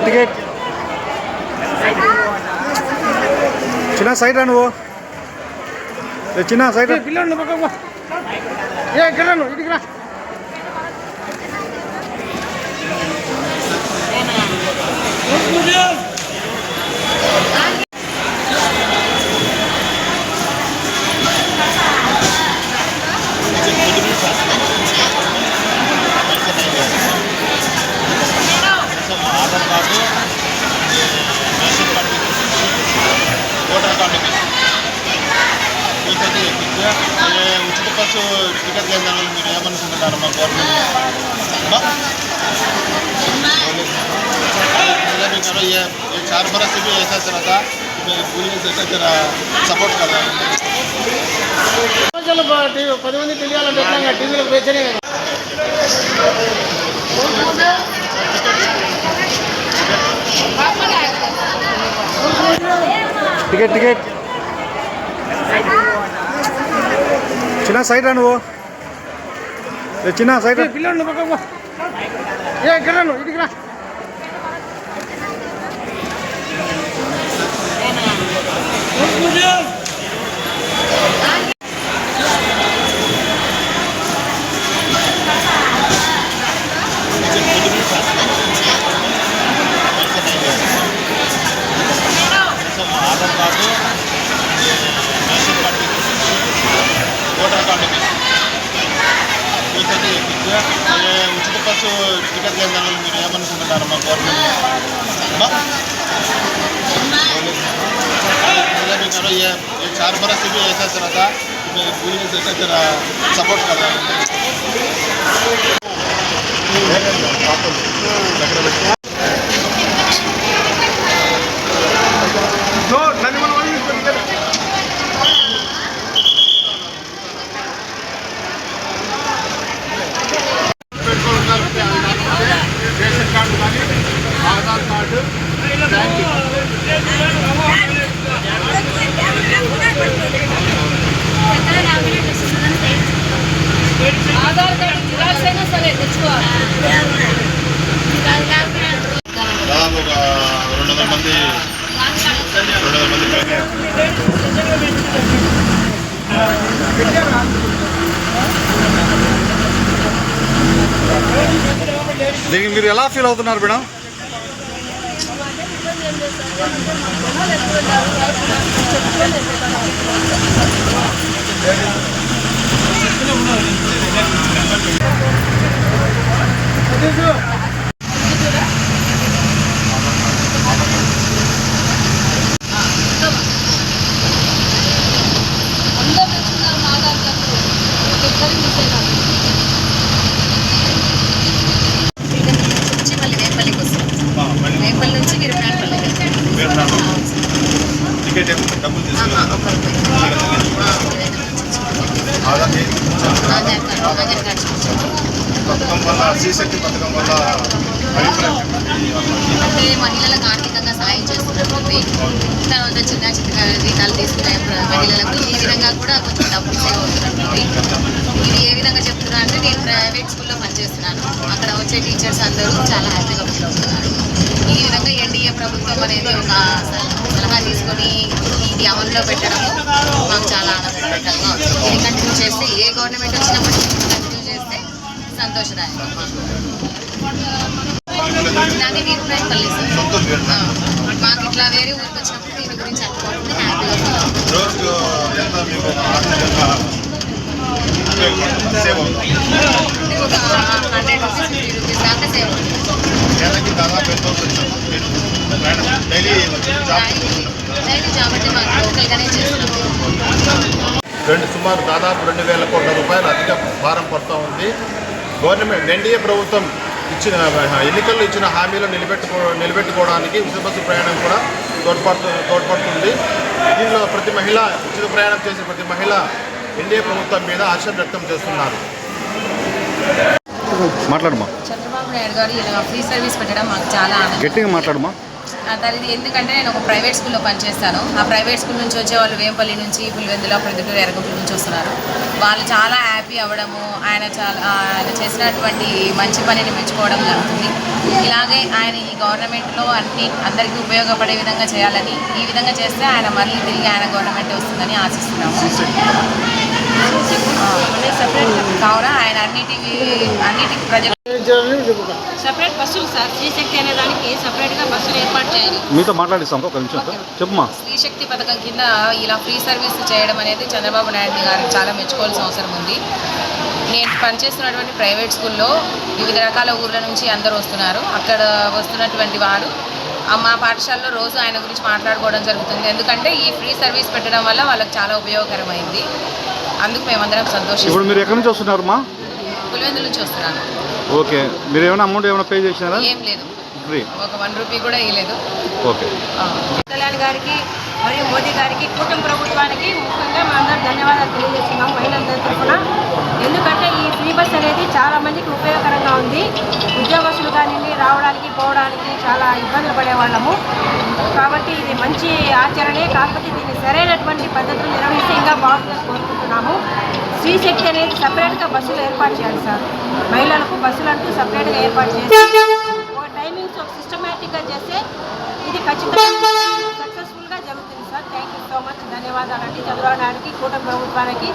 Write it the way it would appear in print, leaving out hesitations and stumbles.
Ticket चिना side रा నువ్వు చిన్న సైడ్ పిల్లలు పక్కకు ఏ గిరను ఇదికి రా उचित बस्सु टिकेट केंद्राలు మీరు ఏమనుకుంటున్నారు మా गवर्नमेंट ये 4 बरस से भी ऐसा चला था पूरी ऐसा तेरा सपोर्ट कर रहा है चलो 10 మంది తెలియాలంటే ఎట్లా టీవీలో వేచనే टिकेट टिकेट చిన్న సైడ్ రా నువ్వు చిన్న సైడ్ పిల్లలు పక్కకు ఏ గిరను ఇదికి రా उचित बस्सु टिकेट केंद्राలు మీరు ఏమనుకుంటున్నారు మా गवर्नमेंट ये 4 बरस से भी ऐसा चला था पूरी ऐसा तेरा सपोर्ट कर रहा है రేషన్ కార్డు కానీ Aadhaar card Aadhaar card xerox అయినా సరే తెచ్చుకోవాలి. దాదాపు ఒక 200 మంది దీనికి మీరు ఎలా ఫీల్ అవుతున్నారు మేడం? టికెట్ డబ్బులు తీసుకున్నాను పథకం వల్ల శ్రీశక్తి పథకం వల్ల అంటే మహిళలకు ఆర్థికంగా సాయం చేస్తున్నట్టుంది. తర్వాత చిన్న చిన్న జీతాలు తీసుకునే మహిళలకు ఈ విధంగా కూడా కొంచెం డబ్బులు సేవ్ అవుతున్నట్టుంది. ఇది ఏ విధంగా చెప్తున్నా అంటే నేను ప్రైవేట్ స్కూల్లో పనిచేస్తున్నాను. అక్కడ వచ్చే టీచర్స్ అందరూ చాలా హ్యాపీగా ఫీల్ అవుతున్నారు. ఈ విధంగా ఎన్డీఏ ప్రభుత్వం అనేది ఒక సలహా తీసుకొని ఇది అమల్లో పెట్టడము మాకు చాలా ఆనందకరంగా ఉంది. ఇది కంటిన్యూ చేస్తే ఏ గవర్నమెంట్ వచ్చినప్పటికీ కంటిన్యూ చేస్తే సంతోషదాయకం. దాన్ని వీరునాయపల్లి సార్. మాకు ఇట్లా వేరే ఊరికి వచ్చినప్పుడు దీని గురించి అనుకోకుండా హ్యాపీగా రోజుకు ఎంత మీకు సేవ్ అవుతుంది? ఒక 100 రూపీస్ 50 రూపీస్ దాకా సేవ్ అవుతుంది. నెలకి దాదాపు ఎంత అవుతుంది? డైలీ జాబ్ అంటే మాకు లోకల్గానే చేస్తున్నాం. సుమారు దాదాపు 2,000 కోట్ల రూపాయలు అధిక భారం పడుతూ ఉంది. గవర్నమెంట్ ఎన్డీఏ ప్రభుత్వం ఇచ్చిన ఎన్నికల్లో ఇచ్చిన హామీలను నిలబెట్టుకోవడానికి ఉచిత బస్సు ప్రయాణం కూడా తోడ్పడుతుంది. దీనిలో ప్రతి మహిళ ఉచిత ప్రయాణం చేసిన ప్రతి మహిళ ఎన్డీఏ ప్రభుత్వం మీద హర్షం వ్యక్తం చేస్తున్నారు. మాట్లాడమా. చంద్రబాబు నాయుడు గారు ఇలా ఫ్రీ సర్వీస్ పెట్టడం మాకు చాలా ఆనందం. గట్టిగా మాట్లాడమా. ఇది ఎందుకంటే నేను ఒక ప్రైవేట్ స్కూల్లో పనిచేస్తాను. ఆ ప్రైవేట్ స్కూల్ నుంచి వచ్చే వాళ్ళు వేంపల్లి నుంచి, పులివెందుల, ప్రొద్దుటూరు, ఎర్రగుంట్ల నుంచి వస్తున్నారు. వాళ్ళు చాలా హ్యాపీ అవ్వడము, ఆయన చేసినటువంటి మంచి పనిని మెచ్చుకోవడం జరుగుతుంది. ఇలాగే ఆయన ఈ గవర్నమెంట్లో అందరికీ ఉపయోగపడే విధంగా చేయాలని, ఈ విధంగా చేస్తే ఆయన మళ్ళీ తిరిగి ఆయన గవర్నమెంట్ వస్తుందని ఆశిస్తున్నాము. కావున ఆయన అన్నిటికి ప్రజలు సపరేట్ బస్సులు సార్, శ్రీశక్తి అనే దానికి సపరేట్గా బస్సులు ఏర్పాటు చేయాలి. మీతో మాట్లాడిస్తాం ఒక నిమిషం చెప్పమ్మా. శ్రీశక్తి పథకం కింద ఇలా ఫ్రీ సర్వీస్ చేయడం అనేది చంద్రబాబు నాయుడు గారికి చాలా మెచ్చుకోవాల్సిన అవసరం ఉంది. నేను పనిచేస్తున్నటువంటి ప్రైవేట్ స్కూల్లో వివిధ రకాల ఊర్ల నుంచి అందరూ వస్తున్నారు. అక్కడ వస్తున్నటువంటి వారు మా పాఠశాలలో రోజు ఆయన గురించి మాట్లాడుకోవడం జరుగుతుంది. ఎందుకంటే ఈ ఫ్రీ సర్వీస్ పెట్టడం వల్ల వాళ్ళకి చాలా ఉపయోగకరమైంది. అందుకు మేమందరం సంతోషం. ఇప్పుడు మీరు ఎక్కడి నుంచి వస్తున్నారమ్మా? పులివెందుల నుంచి వస్తున్నాను. ఓకే, మీరు ఏమైనా అమౌంట్ ఏమైనా పే చేసినారా? ఏం లేదు, ఫ్రీ, ఒక 1 రూపీ కూడా ఇవ్వలేదు. ఓకే. కళ్యాణ్ గారికి మరియు మోదీ గారికి, కూటమి ప్రభుత్వానికి ముఖ్యంగా మనందరం ధన్యవాదాలు తెలియజేస్తున్నాం మహిళలందరి తరఫున. ఎందుకంటే ఈ ఫ్రీ బస్ అనేది చాలా మందికి ఉపయోగకరంగా ఉంది. ఉద్యోగస్తులు కానీ రావడానికి పోవడానికి చాలా ఇబ్బందులు పడేవాళ్ళము. కాబట్టి ఇది మంచి ఆచరణే. కాకపోతే దీన్ని సరైనటువంటి పద్ధతులు నిర్వహిస్తే ఇంకా బాగుంటుందని కోరుకుంటున్నాము. శ్రీశక్తి అనేది సపరేట్గా బస్సులు ఏర్పాటు చేయాలి సార్. మహిళలకు బస్సులు అంటూ సపరేట్గా ఏర్పాటు చేసి ఒక టైమింగ్స్ ఒక సిస్టమేటిక్గా చేస్తే ఇది ఖచ్చితంగా సక్సెస్ఫుల్గా జరుగుతుంది sir. Thank you so much. ధన్యవాదాలండి చంద్రబాబు నాయుడుకి, కూటమి ప్రభుత్వానికి.